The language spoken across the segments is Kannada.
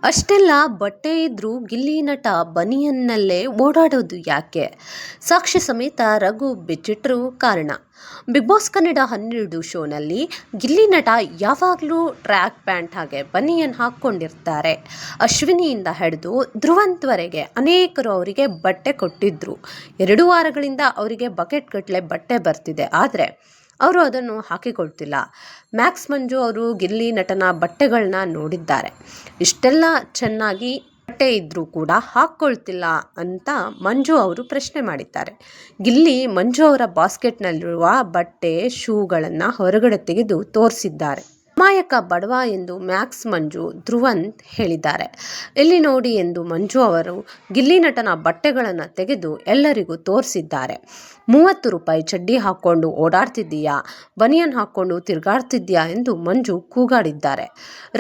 ಅಷ್ಟೆಲ್ಲ ಬಟ್ಟೆ ಇದ್ರೂ ಗಿಲ್ಲಿ ನಟ ಬನಿಯನ್ನಲ್ಲೇ ಓಡಾಡೋದು ಯಾಕೆ? ಸಾಕ್ಷ್ಯ ಸಮೇತ ರಘು ಬಿಚ್ಚಿಟ್ರು ಕಾರಣ. ಬಿಗ್ ಬಾಸ್ ಕನ್ನಡ 12 ಶೋನಲ್ಲಿ ಗಿಲ್ಲಿ ನಟ ಯಾವಾಗಲೂ ಟ್ರ್ಯಾಕ್ ಪ್ಯಾಂಟ್ ಹಾಗೆ ಬನಿಯನ್ ಹಾಕ್ಕೊಂಡಿರ್ತಾರೆ. ಅಶ್ವಿನಿಯಿಂದ ಹಿಡಿದು ಧ್ರುವಂತ್ವರೆಗೆ ಅನೇಕರು ಅವರಿಗೆ ಬಟ್ಟೆ ಕೊಟ್ಟಿದ್ರು. 2 ವಾರಗಳಿಂದ ಅವರಿಗೆ ಬಕೆಟ್ ಗಟ್ಟಲೆ ಬಟ್ಟೆ ಬರ್ತಿದೆ. ಆದರೆ ಅವರು ಅದನ್ನು ಹಾಕಿಕೊಳ್ತಿಲ್ಲ. ಮ್ಯಾಕ್ಸ್ ಮಂಜು ಅವರು ಗಿಲ್ಲಿ ನಟನ ಬಟ್ಟೆಗಳನ್ನ ನೋಡಿದ್ದಾರೆ. ಇಷ್ಟೆಲ್ಲ ಚೆನ್ನಾಗಿ ಬಟ್ಟೆ ಇದ್ರೂ ಕೂಡ ಹಾಕ್ಕೊಳ್ತಿಲ್ಲ ಅಂತ ಮಂಜು ಅವರು ಪ್ರಶ್ನೆ ಮಾಡಿದ್ದಾರೆ. ಗಿಲ್ಲಿ ಮಂಜು ಅವರ ಬಾಸ್ಕೆಟ್ನಲ್ಲಿರುವ ಬಟ್ಟೆ, ಶೂಗಳನ್ನು ಹೊರಗಡೆ ತೆಗೆದು ತೋರಿಸಿದ್ದಾರೆ. ಅಮಾಯಕ ಬಡವ ಎಂದು ಮ್ಯಾಕ್ಸ್ ಮಂಜು ಧ್ರುವಂತ್ ಹೇಳಿದ್ದಾರೆ. ಇಲ್ಲಿ ನೋಡಿ ಎಂದು ಮಂಜು ಅವರು ಗಿಲ್ಲಿ ನಟನ ಬಟ್ಟೆಗಳನ್ನು ತೆಗೆದು ಎಲ್ಲರಿಗೂ ತೋರಿಸಿದ್ದಾರೆ. 30 ರೂಪಾಯಿ ಚಡ್ಡಿ ಹಾಕ್ಕೊಂಡು ಓಡಾಡ್ತಿದ್ದೀಯಾ, ಬನಿಯನ್ ಹಾಕ್ಕೊಂಡು ತಿರುಗಾಡ್ತಿದ್ಯಾ ಎಂದು ಮಂಜು ಕೂಗಾಡಿದ್ದಾರೆ.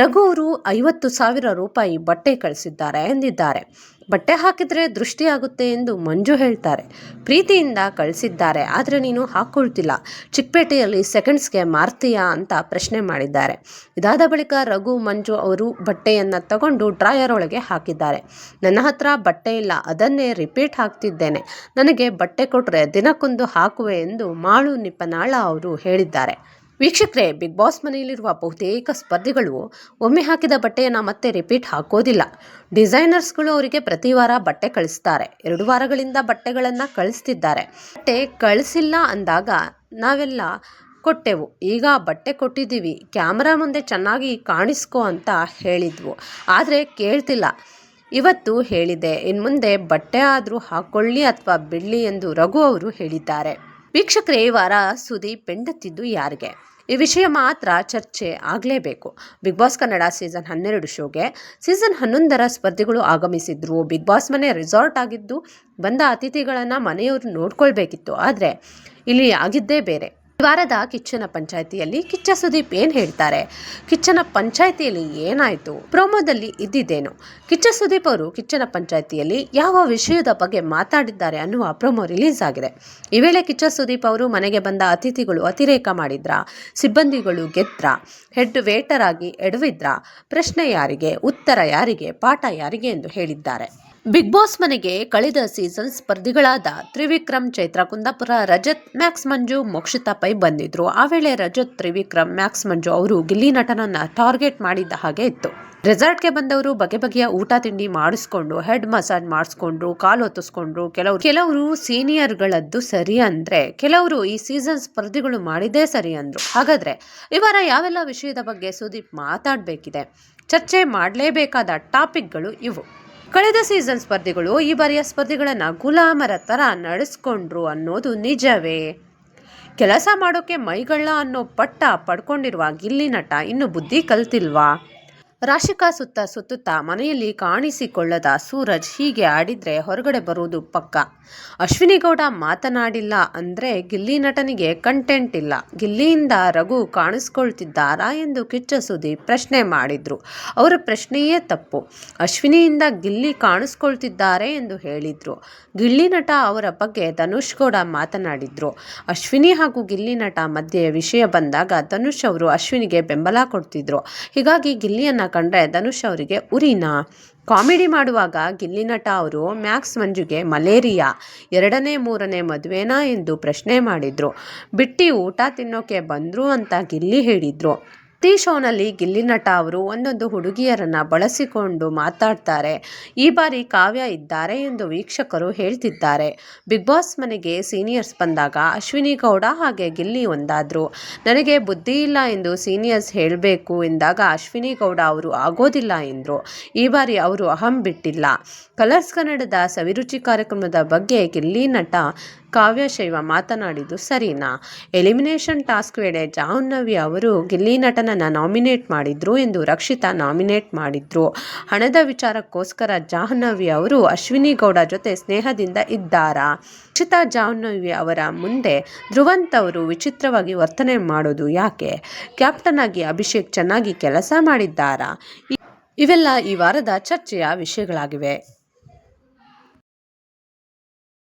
ರಘು ಅವರು 50,000 ರೂಪಾಯಿ ಬಟ್ಟೆ ಕಳಿಸಿದ್ದಾರೆ ಎಂದಿದ್ದಾರೆ. ಬಟ್ಟೆ ಹಾಕಿದರೆ ದೃಷ್ಟಿಯಾಗುತ್ತೆ ಎಂದು ಮಂಜು ಹೇಳ್ತಾರೆ. ಪ್ರೀತಿಯಿಂದ ಕಳಿಸಿದ್ದಾರೆ, ಆದರೆ ನೀನು ಹಾಕ್ಕೊಳ್ತಿಲ್ಲ, ಚಿಕ್ಕಪೇಟೆಯಲ್ಲಿ ಸೆಕೆಂಡ್ಸ್ಗೆ ಮಾರ್ತೀಯಾ ಅಂತ ಪ್ರಶ್ನೆ ಮಾಡಿದ್ದಾರೆ. ಇದಾದ ಬಳಿಕ ರಘು ಮಂಜು ಅವರು ಬಟ್ಟೆಯನ್ನು ತಗೊಂಡು ಡ್ರಾಯರ್ ಒಳಗೆ ಹಾಕಿದ್ದಾರೆ. ನನ್ನ ಹತ್ರ ಬಟ್ಟೆ ಇಲ್ಲ, ಅದನ್ನೇ ರಿಪೀಟ್ ಹಾಕ್ತಿದ್ದೇನೆ, ನನಗೆ ಬಟ್ಟೆ ಕೊಟ್ಟರೆ ದಿನಕ್ಕೊಂದು ಹಾಕುವೆ ಎಂದು ಮಾಳು ನಿಪನಾಳ ಅವರು ಹೇಳಿದ್ದಾರೆ. ವೀಕ್ಷಕರೇ, ಬಿಗ್ ಬಾಸ್ ಮನೆಯಲ್ಲಿರುವ ಬಹುತೇಕ ಸ್ಪರ್ಧಿಗಳು ಒಮ್ಮೆ ಹಾಕಿದ ಬಟ್ಟೆಯನ್ನು ಮತ್ತೆ ರಿಪೀಟ್ ಹಾಕೋದಿಲ್ಲ. ಡಿಸೈನರ್ಸ್ಗಳು ಅವರಿಗೆ ಪ್ರತಿ ವಾರ ಬಟ್ಟೆ ಕಳಿಸ್ತಾರೆ. 2 ವಾರಗಳಿಂದ ಬಟ್ಟೆಗಳನ್ನು ಕಳಿಸ್ತಿದ್ದಾರೆ. ಬಟ್ಟೆ ಕಳಿಸಿಲ್ಲ ಅಂದಾಗ ನಾವೆಲ್ಲ ಕೊಟ್ಟೆವು, ಈಗ ಬಟ್ಟೆ ಕೊಟ್ಟಿದ್ದೀವಿ, ಕ್ಯಾಮ್ರಾ ಮುಂದೆ ಚೆನ್ನಾಗಿ ಕಾಣಿಸ್ಕೊ ಅಂತ ಹೇಳಿದ್ವು, ಆದರೆ ಕೇಳ್ತಿಲ್ಲ. ಇವತ್ತು ಹೇಳಿದೆ, ಇನ್ಮುಂದೆ ಬಟ್ಟೆ ಆದರೂ ಹಾಕ್ಕೊಳ್ಳಿ ಅಥವಾ ಬಿಡಲಿ ಎಂದು ರಘು ಅವರು ಹೇಳಿದ್ದಾರೆ. ವೀಕ್ಷಕರೇ, ಈ ವಾರ ಸುದೀಪ್ ಬೆಂಡತ್ತಿದ್ದು ಯಾರಿಗೆ? ಈ ವಿಷಯ ಮಾತ್ರ ಚರ್ಚೆ ಆಗಲೇಬೇಕು. ಬಿಗ್ ಬಾಸ್ ಕನ್ನಡ ಸೀಸನ್ 12 ಶೋಗೆ ಸೀಸನ್ 11ರ ಸ್ಪರ್ಧಿಗಳು ಆಗಮಿಸಿದ್ರು. ಬಿಗ್ ಬಾಸ್ ಮನೆ ರೆಸಾರ್ಟ್ ಆಗಿದ್ದು ಬಂದ ಅತಿಥಿಗಳನ್ನು ಮನೆಯವರು ನೋಡ್ಕೊಳ್ಬೇಕಿತ್ತು. ಆದರೆ ಇಲ್ಲಿ ಆಗಿದ್ದೇ ಬೇರೆ. ಈ ವಾರದ ಕಿಚ್ಚನ ಪಂಚಾಯಿತಿಯಲ್ಲಿ ಕಿಚ್ಚ ಸುದೀಪ್ ಏನು ಹೇಳ್ತಾರೆ? ಕಿಚ್ಚನ ಪಂಚಾಯಿತಿಯಲ್ಲಿ ಏನಾಯಿತು? ಪ್ರೋಮೋದಲ್ಲಿ ಇದ್ದಿದ್ದೇನು? ಕಿಚ್ಚ ಸುದೀಪ್ ಅವರು ಕಿಚ್ಚನ ಪಂಚಾಯಿತಿಯಲ್ಲಿ ಯಾವ ವಿಷಯದ ಬಗ್ಗೆ ಮಾತಾಡಿದ್ದಾರೆ ಅನ್ನುವ ಪ್ರೋಮೋ ರಿಲೀಸ್ ಆಗಿದೆ. ಈ ವೇಳೆ ಕಿಚ್ಚ ಸುದೀಪ್ ಅವರು ಮನೆಗೆ ಬಂದ ಅತಿಥಿಗಳು ಅತಿರೇಕ ಮಾಡಿದ್ರಾ, ಸಿಬ್ಬಂದಿಗಳು ಗೆದ್ರಾ, ಹೆಡ್ ವೇಟರ್ ಆಗಿ ಎಡವಿದ್ರಾ, ಪ್ರಶ್ನೆ ಯಾರಿಗೆ, ಉತ್ತರ ಯಾರಿಗೆ, ಪಾಠ ಯಾರಿಗೆ ಎಂದು ಹೇಳಿದ್ದಾರೆ. ಬಿಗ್ ಬಾಸ್ ಮನೆಗೆ ಕಳೆದ ಸೀಸನ್ ಸ್ಪರ್ಧಿಗಳಾದ ತ್ರಿವಿಕ್ರಮ್, ಚೈತ್ರ ಕುಂದಾಪುರ, ರಜತ್, ಮ್ಯಾಕ್ಸ್ ಮಂಜು, ಮೋಕ್ಷಿತಾ ಪೈ ಬಂದಿದ್ರು. ಆ ವೇಳೆ ರಜತ್, ತ್ರಿವಿಕ್ರಮ್, ಮ್ಯಾಕ್ಸ್ ಮಂಜು ಅವರು ಗಿಲ್ಲಿ ನಟನನ್ನ ಟಾರ್ಗೆಟ್ ಮಾಡಿದ್ದ ಹಾಗೆ ಇತ್ತು. ರೆಸಾರ್ಟ್ಗೆ ಬಂದವರು ಬಗೆ ಬಗೆಯ ಊಟ ತಿಂಡಿ ಮಾಡಿಸ್ಕೊಂಡು, ಹೆಡ್ ಮಸಾಜ್ ಮಾಡಿಸ್ಕೊಂಡ್ರು, ಕಾಲು ಹೊತ್ತಿಸ್ಕೊಂಡ್ರು. ಕೆಲವರು ಸೀನಿಯರ್ಗಳದ್ದು ಸರಿ ಅಂದ್ರೆ, ಕೆಲವರು ಈ ಸೀಸನ್ ಸ್ಪರ್ಧಿಗಳು ಮಾಡಿದೇ ಸರಿ ಅಂದ್ರು. ಹಾಗಾದ್ರೆ ಈ ವಾರ ಯಾವೆಲ್ಲ ವಿಷಯದ ಬಗ್ಗೆ ಸುದೀಪ್ ಮಾತಾಡಬೇಕಿದೆ? ಚರ್ಚೆ ಮಾಡಲೇಬೇಕಾದ ಟಾಪಿಕ್ಗಳು ಇವು. ಕಳೆದ ಸೀಸನ್ ಸ್ಪರ್ಧಿಗಳು ಈ ಬಾರಿಯ ಸ್ಪರ್ಧಿಗಳನ್ನು ಗುಲಾಮರ ಥರ ನಡೆಸ್ಕೊಂಡ್ರು ಅನ್ನೋದು ನಿಜವೇ? ಕೆಲಸ ಮಾಡೋಕೆ ಮೈಗಳ್ಳ ಅನ್ನೋ ಪಟ್ಟ ಪಡ್ಕೊಂಡಿರುವ ಗಿಲ್ಲಿ ನಟ ಇನ್ನು ಬುದ್ಧಿ ಕಲ್ತಿಲ್ವಾ? ರಾಶಿಕಾ ಸುತ್ತುತ್ತಾ ಮನೆಯಲ್ಲಿ ಕಾಣಿಸಿಕೊಳ್ಳದ ಸೂರಜ್ ಹೀಗೆ ಆಡಿದ್ರೆ ಹೊರಗಡೆ ಬರುವುದು ಪಕ್ಕ. ಅಶ್ವಿನಿ ಗೌಡ ಮಾತನಾಡಿಲ್ಲ ಅಂದ್ರೆ ಗಿಲ್ಲಿ ನಟನಿಗೆ ಕಂಟೆಂಟ್ ಇಲ್ಲ. ಗಿಲ್ಲಿಯಿಂದ ರಘು ಕಾಣಿಸ್ಕೊಳ್ತಿದ್ದಾರಾ ಎಂದು ಕಿಚ್ಚ ಸುದೀಪ್ ಪ್ರಶ್ನೆ ಮಾಡಿದ್ರು. ಅವರ ಪ್ರಶ್ನೆಯೇ ತಪ್ಪು. ಅಶ್ವಿನಿಯಿಂದ ಗಿಲ್ಲಿ ಕಾಣಿಸ್ಕೊಳ್ತಿದ್ದಾರೆ ಎಂದು ಹೇಳಿದ್ರು. ಗಿಲ್ಲಿ ನಟ ಅವರ ಬಗ್ಗೆ ಧನುಷ್ ಗೌಡ ಮಾತನಾಡಿದ್ರು. ಅಶ್ವಿನಿ ಹಾಗೂ ಗಿಲ್ಲಿ ನಟ ಮಧ್ಯೆ ವಿಷಯ ಬಂದಾಗ ಧನುಷ್ ಅವರು ಅಶ್ವಿನಿಗೆ ಬೆಂಬಲ ಕೊಡ್ತಿದ್ರು. ಹೀಗಾಗಿ ಗಿಲ್ಲಿಯನ್ನ ಕಂಡ್ರೆ ಧನುಷ್ ಅವರಿಗೆ ಉರಿನಾ? ಕಾಮಿಡಿ ಮಾಡುವಾಗ ಗಿಲ್ಲಿ ನಟ ಅವರು ಮ್ಯಾಕ್ಸ್ ಮಂಜುಗೆ ಮಲೇರಿಯಾ, 2ನೇ 3ನೇ ಮದುವೆನಾ ಎಂದು ಪ್ರಶ್ನೆ ಮಾಡಿದ್ರು. ಬಿಟ್ಟಿ ಊಟ ತಿನ್ನೋಕೆ ಬಂದ್ರು ಅಂತ ಗಿಲ್ಲಿ ಹೇಳಿದ್ರು. ಪ್ರತಿ ಶೋನಲ್ಲಿ ಗಿಲ್ಲಿ ನಟ ಅವರು ಒಂದೊಂದು ಹುಡುಗಿಯರನ್ನ ಬಳಸಿಕೊಂಡು ಮಾತಾಡ್ತಾರೆ. ಈ ಬಾರಿ ಕಾವ್ಯ ಇದ್ದಾರೆ ಎಂದು ವೀಕ್ಷಕರು ಹೇಳ್ತಿದ್ದಾರೆ. ಬಿಗ್ ಬಾಸ್ ಮನೆಗೆ ಸೀನಿಯರ್ಸ್ ಬಂದಾಗ ಅಶ್ವಿನಿ ಗೌಡ ಹಾಗೆ ಗಿಲ್ಲಿ ಒಂದಾದ್ರು. ನನಗೆ ಬುದ್ಧಿ ಇಲ್ಲ ಎಂದು ಸೀನಿಯರ್ಸ್ ಹೇಳಬೇಕು ಎಂದಾಗ ಅಶ್ವಿನಿ ಗೌಡ ಅವರು ಆಗೋದಿಲ್ಲ ಎಂದರು. ಈ ಬಾರಿ ಅವರು ಅಹಂ ಬಿಟ್ಟಿಲ್ಲ. ಕಲರ್ಸ್ ಕನ್ನಡದ ಸವಿರುಚಿ ಕಾರ್ಯಕ್ರಮದ ಬಗ್ಗೆ ಗಿಲ್ಲಿ ನಟ ಕಾವ್ಯ ಶೈವ ಮಾತನಾಡಿದ್ದು ಸರಿನಾ? ಎಲಿಮಿನೇಷನ್ ಟಾಸ್ಕ್ ವೇಳೆ ಜಾಹ್ನವಿ ಅವರು ಗಿಲ್ಲಿ ನಟನನ್ನ ನಾಮಿನೇಟ್ ಮಾಡಿದ್ರು ಎಂದು ರಕ್ಷಿತಾ ನಾಮಿನೇಟ್ ಮಾಡಿದ್ರು. ಹಣದ ವಿಚಾರಕ್ಕೋಸ್ಕರ ಜಾಹ್ನವಿ ಅವರು ಅಶ್ವಿನಿ ಗೌಡ ಜೊತೆ ಸ್ನೇಹದಿಂದ ಇದ್ದಾರಾ? ರಕ್ಷಿತಾ ಜಾಹ್ನವಿ ಅವರ ಮುಂದೆ ಧ್ರುವಂತ್ ಅವರು ವಿಚಿತ್ರವಾಗಿ ವರ್ತನೆ ಮಾಡೋದು ಯಾಕೆ? ಕ್ಯಾಪ್ಟನ್ ಆಗಿ ಅಭಿಷೇಕ್ ಚೆನ್ನಾಗಿ ಕೆಲಸ ಮಾಡಿದ್ದಾರಾ? ಇವೆಲ್ಲ ಈ ವಾರದ ಚರ್ಚೆಯ ವಿಷಯಗಳಾಗಿವೆ.